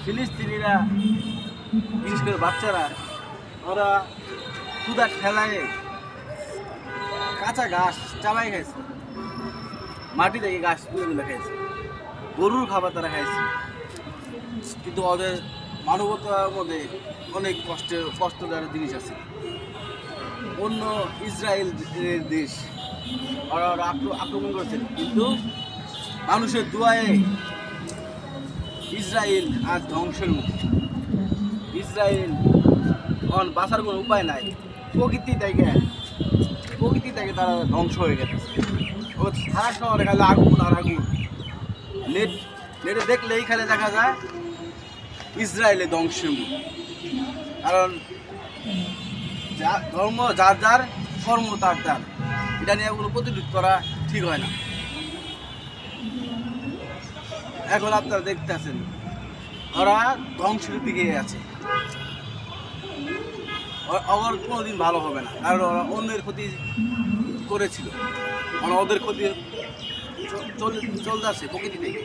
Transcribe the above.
ফিলিস্তিনিরা বিশেষ করে বাচ্চারা ওরা ক্ষুধার ঠেলায় কাঁচা ঘাস চাবাই খাইছে, মাটি থেকে ঘাস তুলে তুলে খাইছে, গরুর খাবার তারা খাইছে। কিন্তু ওদের মানবতার মধ্যে অনেক কষ্টদায়ক জিনিস আছে। অন্য ইসরায়েল দেশ ওরা আক্রমণ করেছে, কিন্তু মানুষের দোয়ায় ইসরায়েল আজ ধ্বংসের মুখে। ইসরায়েল এখন বাঁচার কোনো উপায় নাই, প্রকৃতি থেকে তারা ধ্বংস হয়ে গেছে। ও সারা শহরে খালি আগুন আর আগুন। নেটে দেখলে এইখানে দেখা যায় ইসরায়েলের ধ্বংসের মুখ। কারণ ধর্ম যার যার, কর্ম তার তার, এটা নিয়ে কোনো প্রতিরোধ করা ঠিক হয় না। এখন আপনারা দেখতেছেন ওরা ধ্বংসের দিকে আছে। ওর কোনোদিন ভালো হবে না, কারণ ওরা অন্যের ক্ষতি করেছিল, ওদের ক্ষতি চলতে আসছে প্রকৃতি থেকে।